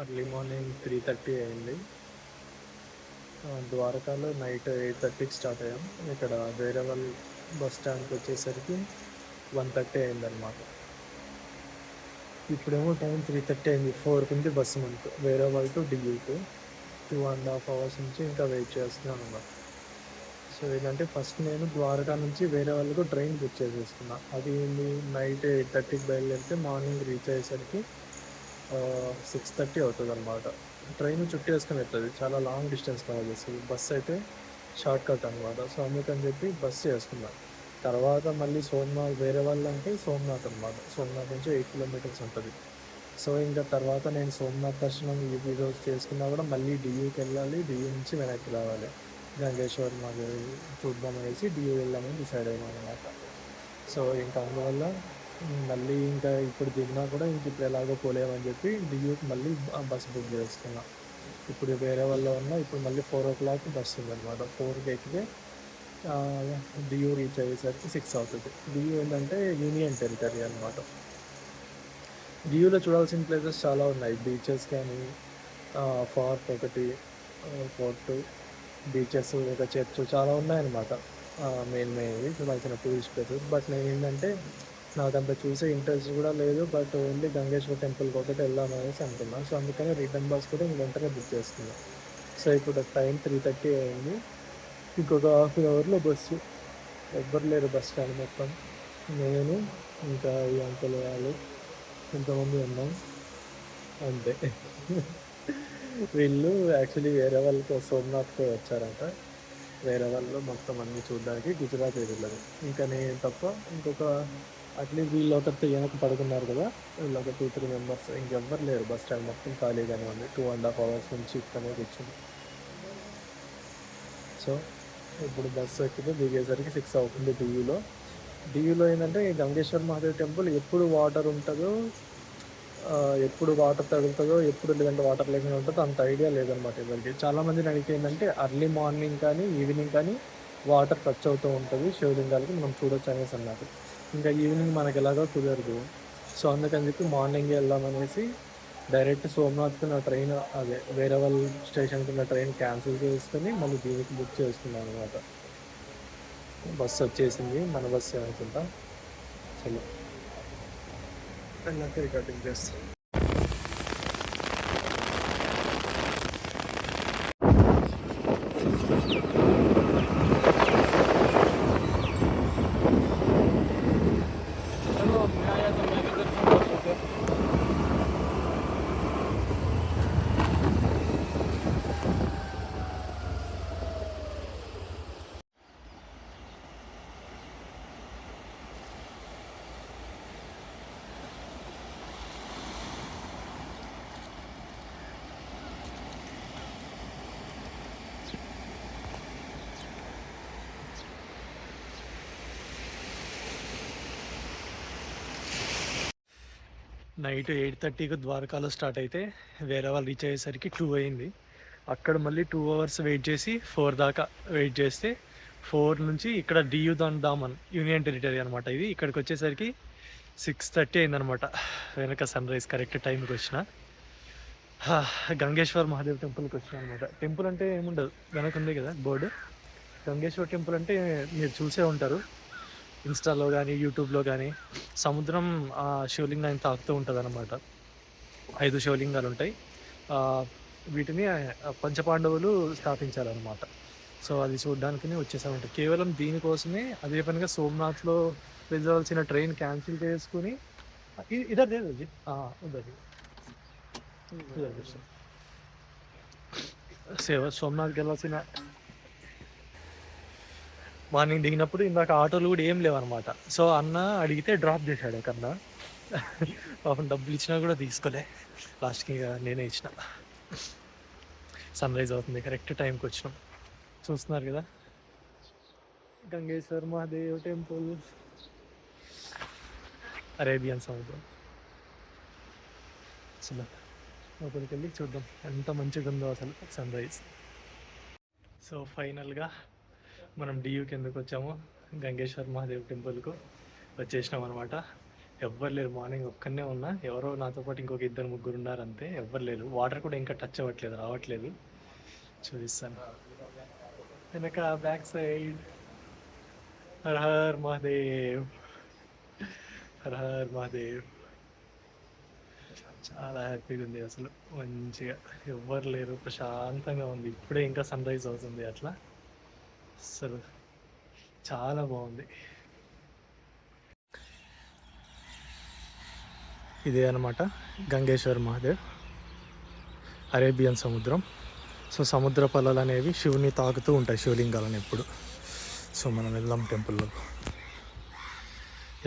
Early morning 3:30 అయింది. ద్వారకాలో night 8:30కి start అయ్యాం. ఇక్కడ వేరేవల్ బస్ స్టాండ్కి వచ్చేసరికి 1:30 అయిందనమాట. ఇప్పుడేమో టైం 3:30 అయింది. 4కి ఉంది బస్సు మనకు వేరేవల్ టు డియూకు. 2.5 అవర్స్ నుంచి ఇంకా వెయిట్ చేస్తున్నాను అనమాట. సో ఏంటంటే ఫస్ట్ నేను ద్వారకా నుంచి వేరే వాళ్ళకు ట్రైన్ బుక్ చేసేసుకున్నా. అది నైట్ 8:30కి బయలుదేరితే మార్నింగ్ రీచ్ అయ్యేసరికి 6:30 అవుతుంది అనమాట. ట్రైన్ చుట్టేసుకొని వెళ్తుంది, చాలా లాంగ్ డిస్టెన్స్ కవర్ చేస్తుంది. బస్సు అయితే షార్ట్ కట్ అనమాట. సో అందుకని చెప్పి బస్సు చేసుకున్నాను. తర్వాత మళ్ళీ సోమనాథ్ వేరే వాళ్ళు అంటే సోమనాథ్ అనమాట. సోమనాథ్ నుంచి 8 కిలోమీటర్స్ ఉంటుంది. సో ఇంకా తర్వాత నేను సోమనాథ్ దర్శనం ఈ రోజు చేసుకున్నా కూడా మళ్ళీ డియూకి వెళ్ళాలి. డియూ నుంచి వెనక్కి రావాలి. గంగేశ్వర్ మాకు చూద్దాం అనేసి డియూ వెళ్దామని డిసైడ్ అయ్యాం అనమాట. సో ఇంకా అందువల్ల మళ్ళీ ఇంకా ఇప్పుడు దిగినా కూడా ఇంక ఇప్పుడు ఎలాగో పోలేమని చెప్పి డియూకి మళ్ళీ బస్ బుక్ చేసుకున్నా. ఇప్పుడు వేరే వాళ్ళ ఉన్న ఇప్పుడు మళ్ళీ 4 o'clock బస్సు ఉందన్నమాట. 4కి ఎక్కితే డియూ రీచ్ అయ్యేసరికి 6 అవుతుంది. డియూ ఏంటంటే యూనియన్ టెరిటరీ అనమాట. డియూలో చూడాల్సిన ప్లేసెస్ చాలా ఉన్నాయి. బీచెస్ కానీ, ఫార్ట్ ఒకటి, ఫోర్ట్, బీచెస్, ఒక చర్చ్ చాలా ఉన్నాయన్నమాట. మెయిన్ చూడాల్సిన టూరిస్ట్ ప్లేసెస్. బట్ నేను ఏంటంటే నాకంత చూసే ఇంట్రెస్ట్ కూడా లేదు. బట్ ఓన్లీ గంగేశ్వర టెంపుల్కి ఒకటి వెళ్దాం అనేసి అనుకున్నాను. సో అందుకని రిటర్న్ బస్ కూడా వెంటనే బుక్ చేసుకున్నాను. సో ఇప్పుడు టైం 3:30 అయింది. ఇంకొక హాఫ్ అన్ అవర్లో బస్సు. ఎవ్వరు లేరు బస్ స్టాండ్ మొత్తం. నేను ఇంకా ఈ అంకుల్ వాళ్ళు కొంతమంది ఉన్నాం అంతే. వీళ్ళు యాక్చువల్లీ వేరే వాళ్ళతో సోమనాథ్కి వచ్చారంట. వేరే వాళ్ళు మొత్తం అన్నీ చూడడానికి గుజరాత్ వెళ్ళారు. ఇంకా నేను తప్ప ఇంకొక అట్లీస్ట్ వీళ్ళు ఒకరితో వెనక పడుకున్నారు కదా, వీళ్ళు ఒక 2-3 మెంబర్స్. ఇంకెవ్వరు లేరు. బస్ స్టాండ్ మొత్తం ఖాళీగానే ఉంది. 2.5 అవర్స్ నుంచి ఇక్కడనే కూర్చుంది. సో ఇప్పుడు బస్సు ఎక్కితే దిగేసరికి 6 అవుతుంది. డియూలో ఏంటంటే గంగేశ్వర్ మహాదేవ్ టెంపుల్ ఎప్పుడు వాటర్ ఉంటుందో, ఎప్పుడు వాటర్ తగులుతుందో, ఎప్పుడు లేదంటే వాటర్ లేకుండా ఉంటుందో అంత ఐడియా లేదనమాట ఎవరికి. చాలామందిని అడిగితే ఏంటంటే అర్లీ మార్నింగ్ కానీ ఈవినింగ్ కానీ వాటర్ టచ్ అవుతూ ఉంటుంది శివలింగాలకి, మనం చూడొచ్చు అనేసి అన్నారు. ఇంకా ఈవినింగ్ మనకి ఎలాగో కుదరదు. సో అందుకని చెప్పి మార్నింగ్ వెళ్దామనేసి డైరెక్ట్ సోమనాథ్కి నా ట్రైన్, అదే వేరే వాళ్ళ స్టేషన్కి నా ట్రైన్ క్యాన్సిల్ చేసుకుని మళ్ళీ దీనికి బుక్ చేసుకున్నాను అనమాట. బస్సు వచ్చేసింది, మన బస్సు అనుకుంటా. చలో వెళ్ళాక రికార్డింగ్ చేస్తాను. నైట్ 8:30కి ద్వారకాలో స్టార్ట్ అయితే వేరే వాళ్ళు రీచ్ అయ్యేసరికి 2 అయింది. అక్కడ మళ్ళీ 2 అవర్స్ వెయిట్ చేసి 4 దాకా వెయిట్ చేస్తే 4 నుంచి ఇక్కడ డియూ దామన్ యూనియన్ టెరిటరీ అనమాట. ఇది ఇక్కడికి వచ్చేసరికి 6:30 అయిందనమాట. వెనక సన్ రైజ్ కరెక్ట్ టైంకి వచ్చిన గంగేశ్వర్ మహాదేవ్ టెంపుల్కి వచ్చిన అనమాట. టెంపుల్ అంటే ఏముండదు, వెనక ఉంది కదా బోర్డు. గంగేశ్వర్ టెంపుల్ అంటే మీరు చూసే ఉంటారు ఇన్స్టాలో కానీ యూట్యూబ్లో కానీ. సముద్రం శివలింగాన్ని తాకుతూ ఉంటుంది అనమాట. 5 శివలింగాలు ఉంటాయి. వీటిని పంచపాండవులు స్థాపించారనమాట. సో అది చూడడానికి వచ్చేసామంట. కేవలం దీనికోసమే అదే పనిగా సోమనాథ్లో వెళ్ళవలసిన ట్రైన్ క్యాన్సిల్ చేసుకుని ఇదర్ లేదు సోమనాథ్కి వెళ్ళాల్సిన మార్నింగ్ దిగినప్పుడు ఇందాక ఆటోలు కూడా ఏం లేవన్నమాట. సో అన్న అడిగితే డ్రాప్ చేశాడు కన్నా. పాపం డబ్బులు ఇచ్చినా కూడా తీసుకోలే. లాస్ట్కి నేనే ఇచ్చిన. సన్ రైజ్ అవుతుంది, కరెక్ట్ టైంకి వచ్చినాం. చూస్తున్నారు కదా గంగేశ్వర్ మహాదేవ్ టెంపుల్, అరేబియన్ సముద్రం. అసలు లోపలికి వెళ్ళి చూద్దాం ఎంత మంచిగా ఉందో అసలు సన్ రైజ్. సో ఫైనల్గా మనం డియూకి ఎందుకు వచ్చామో గంగేశ్వర్ మహాదేవ్ టెంపుల్కు వచ్చేసినాం అనమాట. ఎవ్వరు లేరు. మార్నింగ్ ఒక్కనే ఉన్నా, ఎవరో నాతో పాటు ఇంకొక ఇద్దరు ముగ్గురు ఉన్నారు అంతే, ఎవ్వరు లేరు. వాటర్ కూడా ఇంకా టచ్ అవ్వట్లేదు, రావట్లేదు. చూపిస్తాను వెనక back side. Her Har Mahadev, her Har Mahadev. చాలా హ్యాపీగా ఉంది అసలు, మంచిగా ఎవ్వరు లేరు, ప్రశాంతంగా ఉంది. ఇప్పుడే ఇంకా సన్ రైజ్ అవుతుంది అట్లా. అసలు చాలా బాగుంది. ఇదే అనమాట గంగేశ్వర్ మహాదేవ్, అరేబియన్ సముద్రం. సో సముద్ర పొలాలు అనేవి శివుని తాకుతూ ఉంటాయి, శివలింగాలను ఎప్పుడు. సో మనం వెళ్దాం టెంపుల్లో.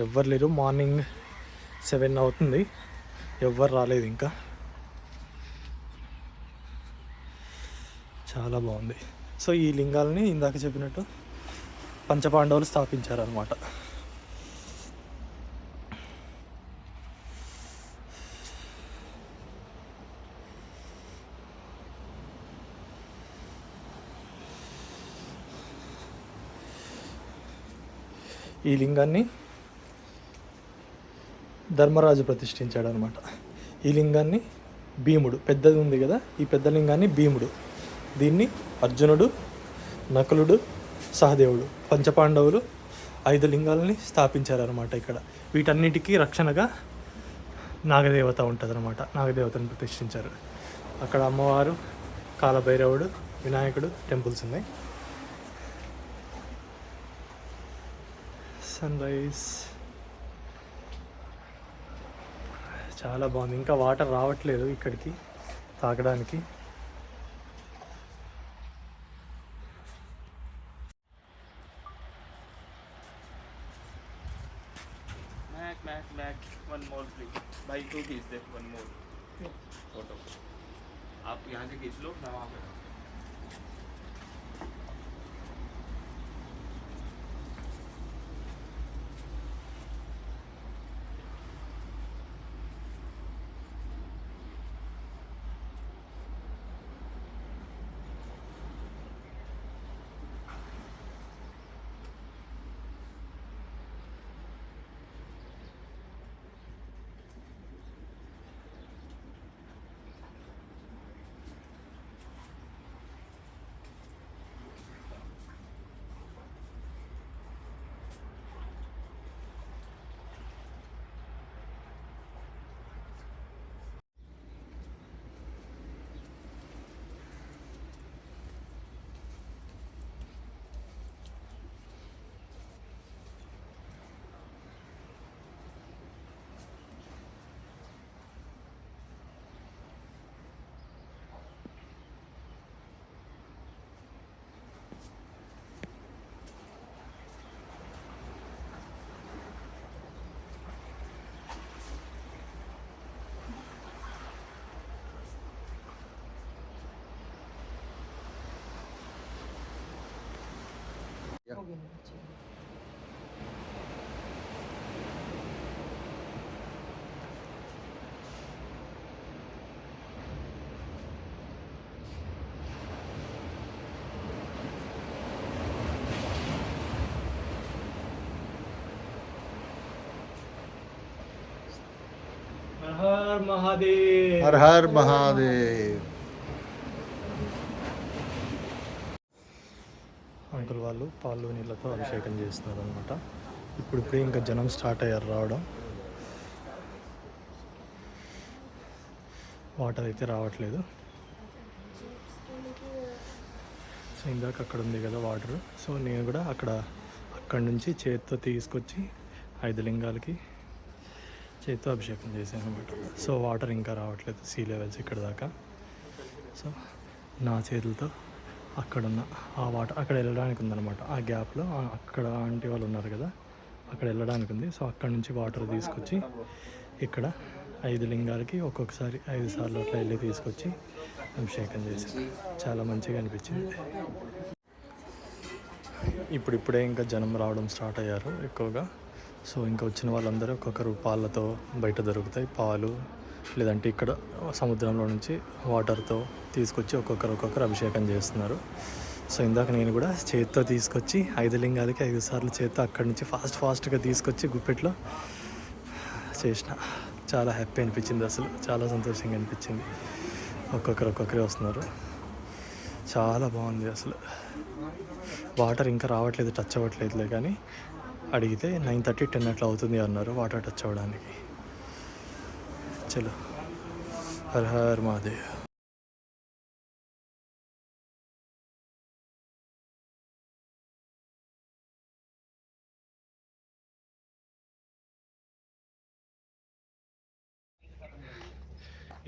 ఎవ్వరు లేరు, మార్నింగ్ 7 అవుతుంది, ఎవ్వరు రాలేదు ఇంకా. చాలా బాగుంది. సో ఈ లింగాలని ఇందాక చెప్పినట్టు పంచపాండవులు స్థాపించారనమాట. ఈ లింగాన్ని ధర్మరాజు ప్రతిష్ఠించాడు అనమాట. ఈ లింగాన్ని భీముడు, పెద్దది ఉంది కదా, ఈ పెద్ద లింగాన్ని భీముడు, దీన్ని అర్జునుడు, నకులుడు, సహదేవుడు, పంచపాండవులు 5 లింగాలని స్థాపించారనమాట ఇక్కడ. వీటన్నిటికీ రక్షణగా నాగదేవత ఉంటుంది అనమాట, నాగదేవతను ప్రతిష్ఠించారు. అక్కడ అమ్మవారు, కాలభైరవుడు, వినాయకుడు టెంపుల్స్ ఉన్నాయి. సన్ రైజ్ చాలా బాగుంది. ఇంకా వాటర్ రావట్లేదు ఇక్కడికి తాగడానికి. Mac, one more please. By 2 piece there, one more photo. आप यहाँ से खींच लो, मैं वहाँ पे. Her Mahadev, her Har Mahadev. Uncle వాళ్ళు పాలు నీళ్ళతో అభిషేకం చేస్తున్నారు అనమాట. ఇప్పుడిప్పుడే ఇంకా జనం స్టార్ట్ అయ్యారు రావడం. వాటర్ అయితే రావట్లేదు. సో ఇందాక అక్కడ ఉంది కదా వాటర్, సో నేను కూడా అక్కడి నుంచి చేతితో తీసుకొచ్చి 5 లింగాలకి చేతితో అభిషేకం చేశాను అనమాట. సో వాటర్ ఇంకా రావట్లేదు, సీ లెవెల్స్ ఇక్కడ దాకా. సో నా చేతులతో అక్కడున్న ఆ వాటర్ అక్కడ వెళ్ళడానికి ఉందన్నమాట. ఆ గ్యాప్లో అక్కడ ఆంటీ వాళ్ళు ఉన్నారు కదా, అక్కడ వెళ్ళడానికి ఉంది. సో అక్కడ నుంచి వాటర్ తీసుకొచ్చి ఇక్కడ 5 లింగాలకి ఒక్కొక్కసారి 5 సార్లు అట్లా వెళ్ళి తీసుకొచ్చి అభిషేకం చేశాను. చాలా మంచిగా అనిపించింది. ఇప్పుడిప్పుడే ఇంకా జనం రావడం స్టార్ట్ అయ్యారు ఎక్కువగా. సో ఇంకా వచ్చిన వాళ్ళందరూ ఒక్కొక్కరు పాలతో బయట దొరుకుతాయి పాలు, లేదంటే ఇక్కడ సముద్రంలో నుంచి వాటర్తో తీసుకొచ్చి ఒక్కొక్కరు అభిషేకం చేస్తున్నారు. సో ఇందాక నేను కూడా చేతితో తీసుకొచ్చి 5 లింగాలకి 5 సార్లు చేతితో అక్కడి నుంచి ఫాస్ట్గా తీసుకొచ్చి గుప్పెట్లో చేసిన. చాలా హ్యాపీ అనిపించింది, అసలు చాలా సంతోషంగా అనిపించింది. ఒక్కొక్కరే వస్తున్నారు. చాలా బాగుంది అసలు. వాటర్ ఇంకా రావట్లేదు, టచ్ అవ్వట్లేదులే, కానీ అడిగితే 9:30 10 అట్లా అవుతుంది అన్నారు వాటర్ టచ్ అవ్వడానికి. చలో, హర్ హర్ మహాదేవ్.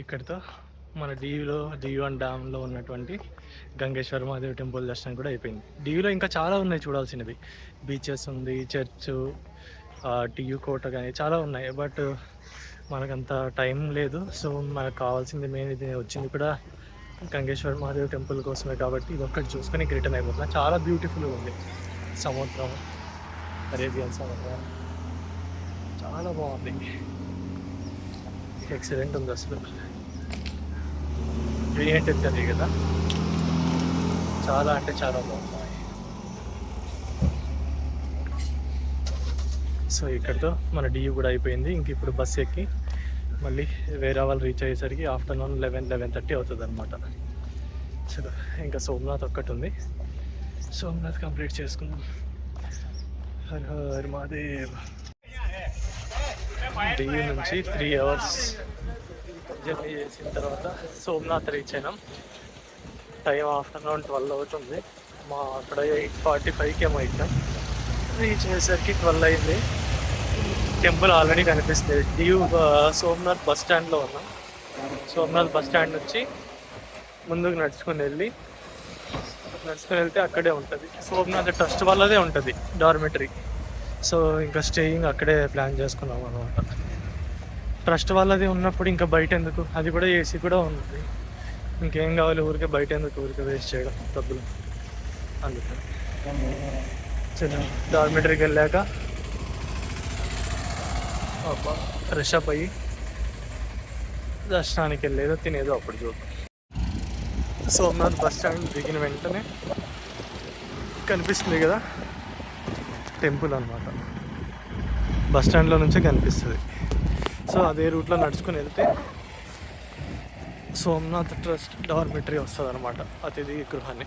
ఇక్కడితో మన డియూ డ్యామ్లో ఉన్నటువంటి గంగేశ్వర మహాదేవ్ టెంపుల్ దర్శనం కూడా అయిపోయింది. డియూలో ఇంకా చాలా ఉన్నాయి చూడాల్సినవి. బీచెస్ ఉంది, చర్చు, డియూ కోట కానీ చాలా ఉన్నాయి. బట్ మనకంత టైం లేదు. సో మనకు కావాల్సింది మెయిన్ ఇది వచ్చింది కూడా గంగేశ్వర మహాదేవ్ టెంపుల్ కోసమే, కాబట్టి ఇది ఒక్కటి చూసుకొని రిటర్న్ అయిపోతున్నా. చాలా బ్యూటిఫుల్గా ఉంది సముద్రం, అరేబియన్ సముద్రం చాలా బాగుంది. ఎక్సలెంట్ ఉంది అసలు. ఏంటంటే అది కదా, చాలా అంటే చాలా బాగుంది. సో ఇక్కడితో మన డియూ కూడా అయిపోయింది. ఇంక ఇప్పుడు బస్సు ఎక్కి మళ్ళీ వేరే వాళ్ళు రీచ్ అయ్యేసరికి ఆఫ్టర్నూన్ 11-11:30 అవుతుంది అనమాట. చలో, ఇంకా సోమనాథ్ ఒక్కటి ఉంది. సోమనాథ్ కంప్లీట్ చేసుకుందాం. హర్ హర్ మహాదేవ్. డియూ నుంచి 3 hours జర్నీ చేసిన తర్వాత సోమనాథ్ రీచ్ అయినాం. టైం ఆఫ్టర్నూన్ 12 అవుతుంది. మా అక్కడ 8:45కి ఏమో ఇచ్చాం. రీచ్ అయ్యేసరికి 12 అయింది. టెంపుల్ ఆల్రెడీ కనిపిస్తుంది. డియూ సోమనాథ్ బస్ స్టాండ్లో ఉన్నాం. సోమనాథ్ బస్ స్టాండ్ నుంచి ముందుకు నడుచుకుని వెళ్తే అక్కడే ఉంటుంది. సోమనాథ్ ట్రస్ట్ వాళ్ళదే ఉంటుంది డార్మెటరీ. సో ఇంకా స్టేయింగ్ అక్కడే ప్లాన్ చేసుకున్నాం అనమాట. ట్రస్ట్ వాళ్ళది ఉన్నప్పుడు ఇంకా బయట ఎందుకు, అది కూడా ఏసీ కూడా ఉంది. ఇంకేం కావాలి, ఊరికే బయట ఎందుకు, ఊరికే వేస్ట్ చేయడం డబ్బులు, అందుకని. చలో, డార్మెటరీకి వెళ్ళాక ఫ్రెష్ అప్ అయ్యి దర్శనానికి వెళ్ళేదో తినేదో అప్పుడు చూద్దాం. సోమనాథ్ బస్ స్టాండ్ దిగిన వెంటనే కనిపిస్తుంది కదా టెంపుల్ అనమాట. బస్ స్టాండ్లో నుంచే కనిపిస్తుంది. సో అదే రూట్లో నడుచుకుని వెళ్తే సోమనాథ్ ట్రస్ట్ డార్మెటరీ వస్తుంది అనమాట. అతిథి గృహాన్ని,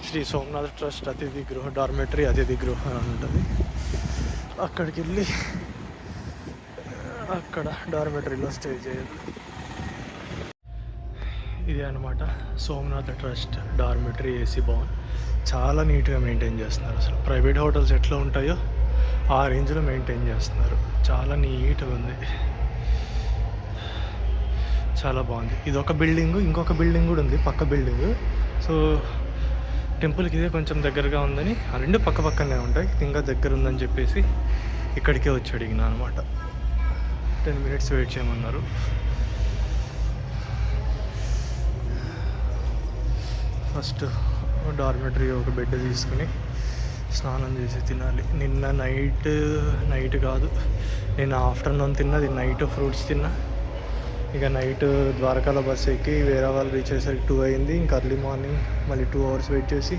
శ్రీ సోమనాథ్ ట్రస్ట్ అతిథి గృహ డార్మెటరీ అతిథి గృహ అని ఉంటుంది. అక్కడికి వెళ్ళి అక్కడ డార్మెటరీలో స్టే చేయాలి. ఇది అనమాట Somnath trust dormitory AC Bhavan. చాలా నీట్గా మెయింటైన్ చేస్తున్నారు. అసలు ప్రైవేట్ హోటల్స్ ఎట్లా ఉంటాయో ఆ రేంజ్లో మెయింటైన్ చేస్తున్నారు. చాలా నీట్గా ఉంది, చాలా బాగుంది. ఇది ఒక బిల్డింగు, ఇంకొక బిల్డింగ్ కూడా ఉంది, పక్క బిల్డింగు. సో టెంపుల్కి ఇదే కొంచెం దగ్గరగా ఉందని, ఆ రెండు పక్క పక్కనే ఉంటాయి. ఇంకా దగ్గర ఉందని చెప్పేసి ఇక్కడికే వచ్చి అడిగినా అనమాట. 10 minutes వెయిట్ చేయమన్నారు. ఫస్ట్ డార్మెటరీ ఒక బెడ్ తీసుకుని స్నానం చేసి తినాలి. నిన్న నైట్ కాదు, నిన్న ఆఫ్టర్నూన్ తిన్నది, నైట్ ఫ్రూట్స్ తిన్నా. ఇక నైట్ ద్వారకాలో బస్ ఎక్కి వేరే వాళ్ళు రీచ్ అయ్యేసరికి 2 అయింది. ఇంకా అర్లీ మార్నింగ్ మళ్ళీ 2 hours వెయిట్ చేసి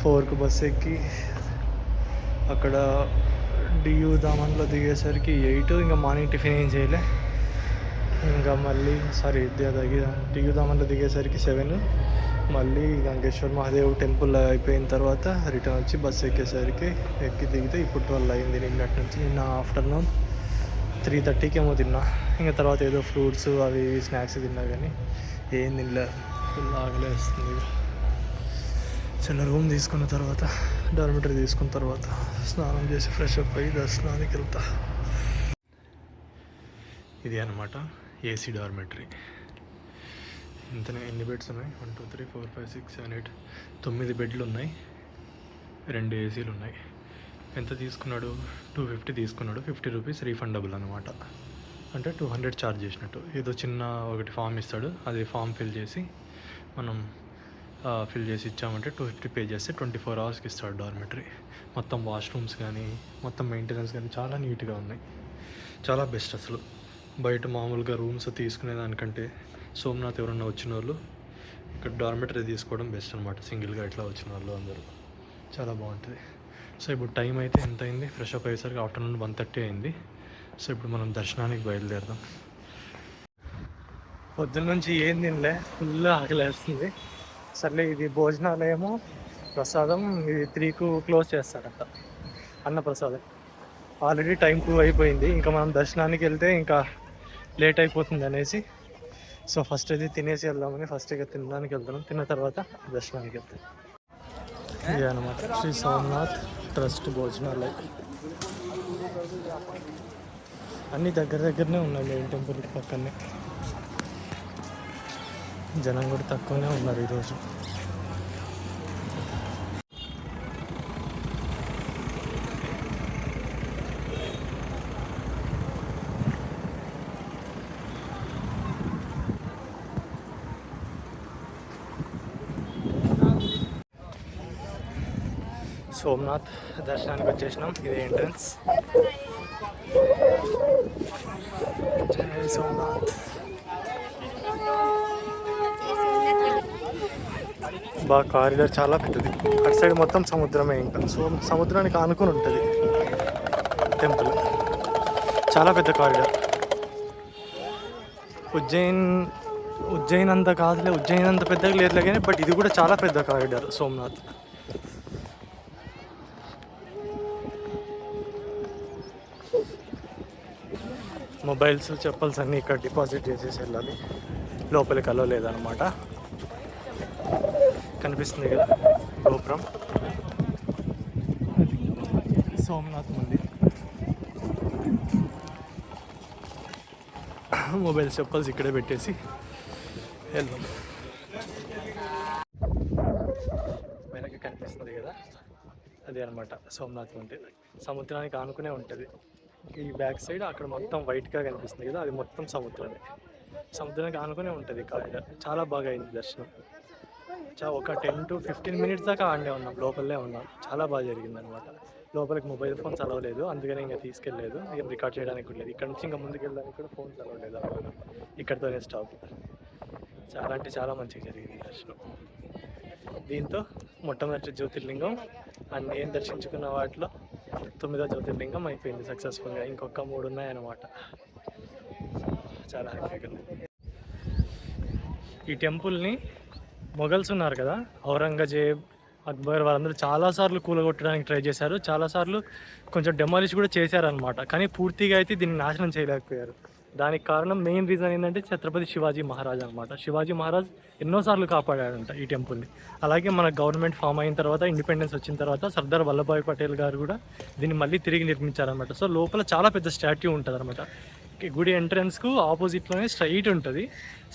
4కి బస్ ఎక్కి అక్కడ డియూ దామన్లో దిగేసరికి 8. ఇంకా మార్నింగ్ టిఫిన్ ఏం చేయలే. ఇంకా మళ్ళీ డియూ దామన్లో దిగేసరికి 7. మళ్ళీ గంగేశ్వర మహాదేవ్ టెంపుల్ అయిపోయిన తర్వాత రిటర్న్ వచ్చి బస్సు ఎక్కి దిగితే ఇప్పుడు 12 అయింది. నిన్నటి నుంచి నిన్న ఆఫ్టర్నూన్ 3:30కి ఏమో తిన్నా. ఇంకా తర్వాత ఏదో ఫ్రూట్స్ అవి స్నాక్స్ తిన్నా, కానీ ఏం తినలే. ఫుల్ ఆకలేస్తుంది. చిన్న రూమ్ తీసుకున్న తర్వాత, డార్మెటరీ తీసుకున్న తర్వాత స్నానం చేసి ఫ్రెష్ అప్ అయ్యి దర్శనానికి వెళ్తా. ఇది అనమాట ఏసీ డార్మెటరీ. ఎన్ని బెడ్స్ ఉన్నాయి? 1 2 3 4 5 6 7 8 9 బెడ్లు ఉన్నాయి, 2 ఏసీలు ఉన్నాయి. ఎంత తీసుకున్నాడు? 250 తీసుకున్నాడు. 50 రూపీస్ రీఫండబుల్ అనమాట. అంటే 200 ఛార్జ్ చేసినట్టు. ఏదో చిన్న ఒకటి ఫామ్ ఇస్తాడు, అది ఫామ్ ఫిల్ చేసి మనం ఇచ్చామంటే 250 పే చేస్తే 24 hours ఇస్తాడు డార్మెటరీ. మొత్తం వాష్రూమ్స్ కానీ మొత్తం మెయింటెనెన్స్ కానీ చాలా నీట్గా ఉన్నాయి. చాలా బెస్ట్ అసలు. బయట మామూలుగా రూమ్స్ తీసుకునే దానికంటే సోమనాథ్ ఎవరన్నా వచ్చిన వాళ్ళు ఇక్కడ డార్మెటరీ తీసుకోవడం బెస్ట్ అనమాట. సింగిల్గా ఇట్లా వచ్చిన వాళ్ళు అందరూ చాలా బాగుంటుంది. సో ఇప్పుడు టైం అయితే ఎంత అయింది? ఫ్రెష్ అప్ అయ్యేసరికి ఆఫ్టర్నూన్ 1:30 అయింది. సో ఇప్పుడు మనం దర్శనానికి బయలుదేరదాం. పొద్దున్న నుంచి ఏం తినలే, ఫుల్ ఆకలేస్తుంది. సర్లే ఇది భోజనాలయము ప్రసాదం, ఇది 3కు క్లోజ్ చేస్తారంట అన్నప్రసాదం. ఆల్రెడీ టైం 2 అయిపోయింది, ఇంకా మనం దర్శనానికి వెళ్తే ఇంకా లేట్ అయిపోతుంది అనేసి సో ఫస్ట్ అయితే తినేసి వెళ్దామని ఫస్ట్ ఇక తినడానికి వెళ్తున్నాం. తిన్న తర్వాత దర్శనానికి వెళ్తాం. ఇది అనమాట శ్రీ సోమనాథ్ ట్రస్ట్ భోజనాలయం. అన్నీ దగ్గరనే ఉన్నాయి మెయిన్ టెంపుల్ పక్కనే. జనం కూడా తక్కువనే ఉన్నారు ఈరోజు. సోమనాథ్ దర్శనానికి వచ్చేసినాం. ఇది ఎంట్రన్స్. జై సోమనాథ్. బాగా కారిడార్ చాలా పెద్దది. అటు సైడ్ మొత్తం సముద్రమే, ఇంకా సముద్రానికి ఆనుకుని ఉంటుంది టెంపుల్. చాలా పెద్ద కారిడార్. ఉజ్జయిన్ అంత కాదులే, ఉజ్జయిన్ అంత పెద్దగా లేదులే కానీ బట్ ఇది కూడా చాలా పెద్ద కారిడార్ సోమనాథ్. మొబైల్స్, చెప్పల్స్ అన్నీ ఇక్కడ డిపాజిట్ చేసేసి వెళ్ళాలి. లోపలికి అలో లేదనమాట. కనిపిస్తుంది కదా గోపురం, సోమనాథ్ మందిర్. మొబైల్, చెప్పల్స్ ఇక్కడే పెట్టేసి వెళ్దాం. వెనక్కి కనిపిస్తుంది కదా, అదే అనమాట సోమనాథ్ మందిర్. సముద్రానికి ఆనుకునే ఉంటుంది. ఈ బ్యాక్ సైడ్ అక్కడ మొత్తం వైట్గా కనిపిస్తుంది కదా, అది మొత్తం సముద్రమే. సముద్రానికి ఆనుకునే ఉంటుంది కారిడార్. చాలా బాగా అయింది దర్శనం. ఒక 10 to 15 minutes దాకా ఆడే ఉన్నాం, లోపలే ఉన్నాం. చాలా బాగా జరిగింది అనమాట. లోపలికి మొబైల్ ఫోన్స్ అలవలేదు, అందుకని ఇంకా తీసుకెళ్ళలేదు. ఏం రికార్డ్ చేయడానికి కూడా లేదు. ఇక్కడ నుంచి ఇంకా ముందుకు వెళ్ళడానికి కూడా ఫోన్స్ అలవలేదు అనమాట. ఇక్కడితోనే స్టాప్. చాలా అంటే చాలా మంచిగా జరిగింది దర్శనం. దీంతో మొట్టమొదటి జ్యోతిర్లింగం అండ్ నేను దర్శించుకున్న వాటిలో 9వ జ్యోతిర్లింగం అయిపోయింది సక్సెస్ఫుల్గా. ఇంకొక 3 ఉన్నాయన్నమాట. చాలా హ్యాపీగా. ఈ టెంపుల్ని మొఘల్స్ ఉన్నారు కదా, ఔరంగజేబ్, అక్బర్, వాళ్ళందరూ చాలాసార్లు కూలగొట్టడానికి ట్రై చేశారు. చాలాసార్లు కొంచెం డెమాలిష్ కూడా చేశారనమాట. కానీ పూర్తిగా అయితే దీన్ని నాశనం చేయలేకపోయారు. దానికి కారణం, మెయిన్ రీజన్ ఏంటంటే ఛత్రపతి శివాజీ మహారాజ్ అనమాట. శివాజీ మహారాజ్ ఎన్నోసార్లు కాపాడాడంట ఈ టెంపుల్ని. అలాగే మన గవర్నమెంట్ ఫామ్ అయిన తర్వాత, ఇండిపెండెన్స్ వచ్చిన తర్వాత సర్దార్ వల్లభాయ్ పటేల్ గారు కూడా దీన్ని మళ్ళీ తిరిగి నిర్మించారనమాట. సో లోపల చాలా పెద్ద స్టాట్యూ ఉంటుంది అనమాట. గుడి ఎంట్రన్స్కు ఆపోజిట్లోనే స్ట్రైట్ ఉంటుంది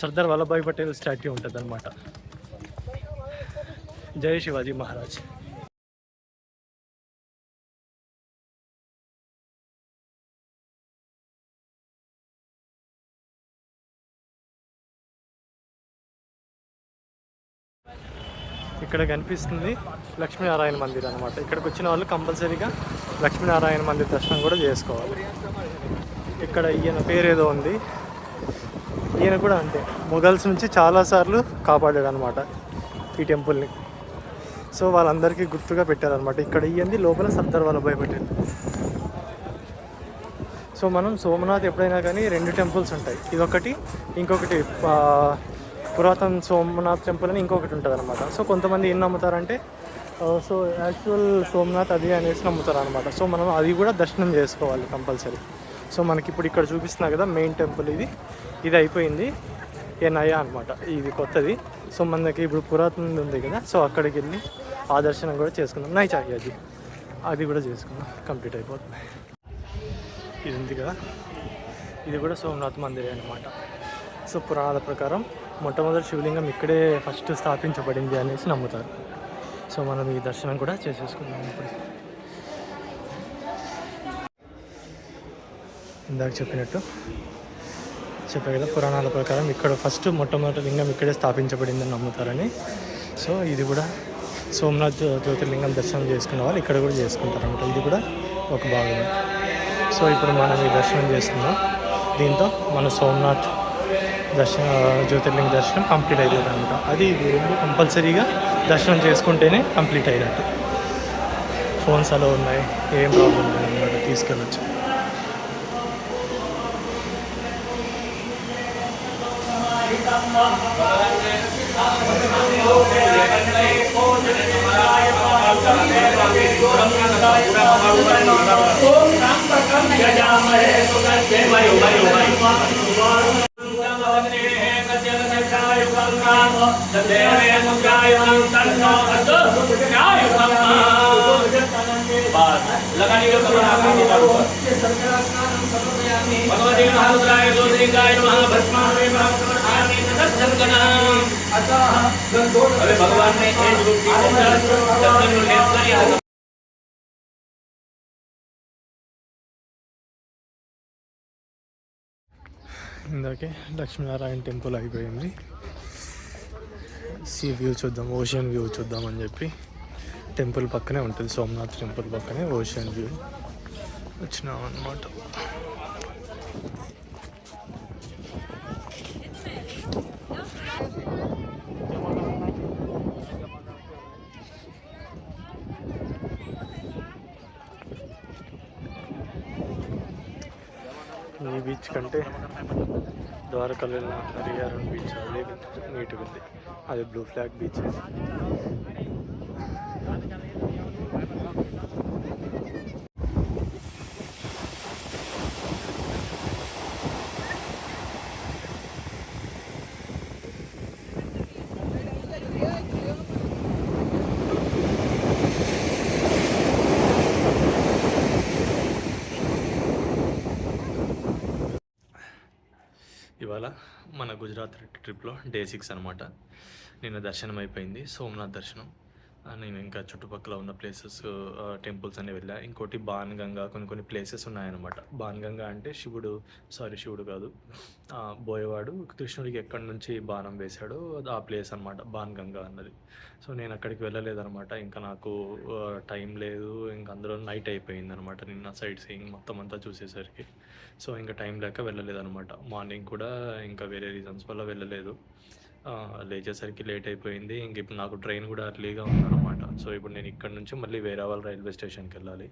సర్దార్ వల్లభాయ్ పటేల్ స్టాట్యూ ఉంటుంది అనమాట. జై శివాజీ మహారాజ్. ఇక్కడ కనిపిస్తుంది లక్ష్మీనారాయణ మందిర్ అనమాట. ఇక్కడికి వచ్చిన వాళ్ళు కంపల్సరీగా లక్ష్మీనారాయణ మందిర్ దర్శనం కూడా చేసుకోవాలి. ఇక్కడ ఈయన పేరేదో ఉంది. ఈయన కూడా అంతే, మొఘల్స్ నుంచి చాలాసార్లు కాపాడాడు అనమాట ఈ టెంపుల్ని. సో వాళ్ళందరికీ గుర్తుగా పెట్టారనమాట. ఇక్కడ ఇయ్యంది లోపల సర్దార్ వల్లభాయ్ పటేల్. సో మనం సోమనాథ్ ఎప్పుడైనా కానీ 2 టెంపుల్స్ ఉంటాయి. ఇదొకటి, ఇంకొకటి పురాతన సోమనాథ్ టెంపుల్ అని ఇంకొకటి ఉంటుంది అనమాట. సో కొంతమంది ఏం నమ్ముతారంటే సో యాక్చువల్ సోమనాథ్ అది అనేసి నమ్ముతారు అనమాట. సో మనం అది కూడా దర్శనం చేసుకోవాలి కంపల్సరీ. సో మనకి ఇప్పుడు ఇక్కడ చూపిస్తున్నా కదా మెయిన్ టెంపుల్, ఇది అయిపోయింది. నయా అనమాట, ఇది కొత్తది. సో మనకి ఇప్పుడు పురాతనది ఉంది కదా, సో అక్కడికి వెళ్ళి ఆ దర్శనం కూడా చేసుకుందాం. నై చాయి అది కూడా చేసుకుందాం, కంప్లీట్ అయిపోతుంది. ఇది ఉంది కదా, ఇది కూడా సోమనాథ్ మందిరే అనమాట. సో పురాణాల ప్రకారం మొట్టమొదటి శివలింగం ఇక్కడే ఫస్ట్ స్థాపించబడింది అనేసి నమ్ముతారు. సో మనం ఈ దర్శనం కూడా చేసేసుకుందాం. ఇప్పుడు ఇందాక చెప్పా కదా, పురాణాల ప్రకారం ఇక్కడ ఫస్ట్ మొట్టమొదటి లింగం ఇక్కడే స్థాపించబడిందని నమ్ముతారని. సో ఇది కూడా సోమనాథ్ జ్యోతిర్లింగం దర్శనం చేసుకున్న వాళ్ళు ఇక్కడ కూడా చేసుకుంటారనమాట. ఇది కూడా ఒక భాగం. సో ఇప్పుడు మనం ఈ దర్శనం చేస్తున్నాం. దీంతో మన సోమనాథ్ జ్యోతిర్లింగ దర్శనం కంప్లీట్ అవుతుంది అనమాట. అది రెండు కంపల్సరీగా దర్శనం చేసుకుంటేనే కంప్లీట్ అయినట్టు. ఫోన్స్ అలా ఉన్నాయి, ఏం ప్రాబ్లం లేదు అనమాట, తీసుకెళ్ళచ్చు. भगवती महारुद्राय ज्योतिर्लिंगाय नमः भस्माय नमः समर्पयामि ततश्चंदनम् अरे भगवान ने एक रूप की चंदन को लेप कर ఇందాకే లక్ష్మీనారాయణ టెంపుల్ అయిపోయింది. సీ వ్యూ చూద్దాం, ఓషన్ వ్యూ చూద్దామని చెప్పి టెంపుల్ పక్కనే ఉంటుంది, సోమనాథ్ టెంపుల్ పక్కనే ఓషన్ వ్యూ వచ్చినాం అన్నమాట. ఈ బీచ్ కంటే ద్వారకాలో వెళ్ళిన హరిహరన్ బీచ్ అదే నీట్గా ఉంది. అది బ్లూ ఫ్లాగ్ బీచ్. ఇవాళ మన గుజరాత్ ట్రిప్లో డే 6 అనమాట. నిన్న దర్శనం అయిపోయింది, సోమనాథ్ దర్శనం. నేను ఇంకా చుట్టుపక్కల ఉన్న ప్లేసెస్ టెంపుల్స్ అన్నీ వెళ్ళా. ఇంకోటి బాణగంగా కొన్ని ప్లేసెస్ ఉన్నాయన్నమాట. బాణగంగా అంటే శివుడు కాదు, బోయవాడు కృష్ణుడికి ఎక్కడి నుంచి బాణం వేశాడో ఆ ప్లేస్ అనమాట బాణగంగా అన్నది. సో నేను అక్కడికి వెళ్ళలేదన్నమాట. ఇంకా నాకు టైం లేదు, ఇంకా అందులో నైట్ అయిపోయింది అనమాట నిన్న సైట్ సీయింగ్ మొత్తం అంతా చూసేసరికి. సో ఇంకా టైం లేక వెళ్ళలేదన్నమాట. మార్నింగ్ కూడా ఇంకా వేరే రీజన్స్ వల్ల వెళ్ళలేదు. లేచేసరికి లేట్ అయిపోయింది. ఇంక ఇప్పుడు నాకు ట్రైన్ కూడా అర్లీగా ఉందన్నమాట. సో ఇప్పుడు నేను ఇక్కడ నుంచి మళ్ళీ వేరేవాళ్ళ రైల్వే స్టేషన్కి వెళ్ళాలి.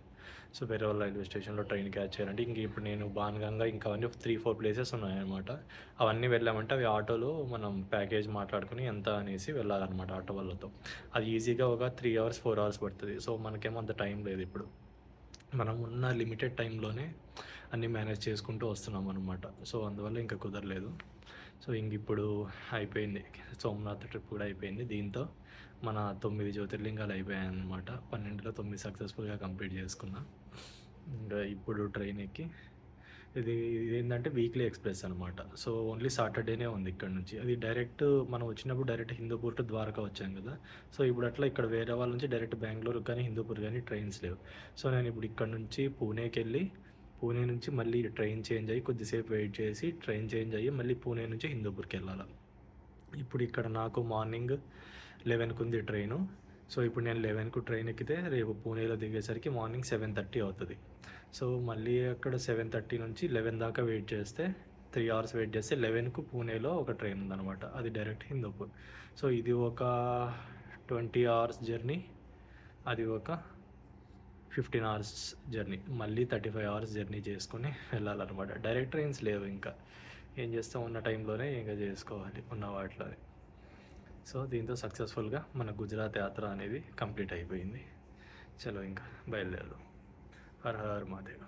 సో వేరేవాళ్ళ రైల్వే స్టేషన్లో ట్రైన్ క్యాచ్ చేయాలంటే ఇంక ఇప్పుడు నేను బాణగంగా ఇంకా అవన్నీ 3-4 ప్లేసెస్ ఉన్నాయన్నమాట. అవన్నీ వెళ్ళామంటే అవి ఆటోలో మనం ప్యాకేజ్ మాట్లాడుకుని ఎంత అనేసి వెళ్ళాలన్నమాట ఆటో వాళ్ళతో. అది ఈజీగా ఒక 3 hours 4 hours పడుతుంది. సో మనకేమో అంత టైం లేదు ఇప్పుడు. మనం ఉన్న లిమిటెడ్ టైంలోనే అన్నీ మేనేజ్ చేసుకుంటూ వస్తున్నాం అనమాట. సో అందువల్ల ఇంకా కుదరలేదు. సో ఇంక ఇప్పుడు అయిపోయింది, సోమనాథ్ ట్రిప్ కూడా అయిపోయింది. దీంతో మన 9 జ్యోతిర్లింగాలు అయిపోయాయి అన్నమాట. 12లో 9 సక్సెస్ఫుల్గా కంప్లీట్ చేసుకున్నా. ఇంకా ఇప్పుడు ట్రైన్ ఎక్కి ఇది ఏంటంటే వీక్లీ ఎక్స్ప్రెస్ అనమాట. సో ఓన్లీ సాటర్డేనే ఉంది ఇక్కడ నుంచి. అది డైరెక్ట్ మనం వచ్చినప్పుడు డైరెక్ట్ హిందూపూర్ టు ద్వారకా వచ్చాం కదా. సో ఇప్పుడు అట్లా ఇక్కడ వేరే వాళ్ళ నుంచి డైరెక్ట్ బెంగళూరు కానీ హిందూపూర్ కానీ ట్రైన్స్ లేవు. సో నేను ఇప్పుడు ఇక్కడ నుంచి పూణేకి వెళ్ళి పూణే నుంచి మళ్ళీ ట్రైన్ చేంజ్ అయ్యి కొద్దిసేపు వెయిట్ చేసి ట్రైన్ చేంజ్ అయ్యి మళ్ళీ పూణే నుంచి హిందూపూర్కి వెళ్ళాలి. ఇప్పుడు ఇక్కడ నాకు మార్నింగ్ 11కు ఉంది ట్రైను. సో ఇప్పుడు నేను 11కు ట్రైన్ ఎక్కితే రేపు పూణేలో దిగేసరికి మార్నింగ్ 7:30 అవుతుంది. సో మళ్ళీ అక్కడ 7:30 నుంచి 11 దాకా వెయిట్ చేస్తే 3 hours వెయిట్ చేస్తే 11కు పూణేలో ఒక ట్రైన్ ఉందన్నమాట. అది డైరెక్ట్ హిందూపూర్. సో ఇది ఒక 20 hours జర్నీ, అది ఒక 15 hours జర్నీ, మళ్ళీ 35 hours జర్నీ చేసుకుని వెళ్ళాలన్నమాట. డైరెక్ట్ ట్రైన్స్ లేవు. ఇంకా ఏం చేస్తాం, ఉన్న టైంలోనే ఇంకా చేసుకోవాలి ఉన్న వాటిలోనే. సో దీంతో సక్సెస్ఫుల్గా మన గుజరాత్ యాత్ర అనేది కంప్లీట్ అయిపోయింది. చలో ఇంకా బయలుదేరదాం. హర హర మహాదేవ్.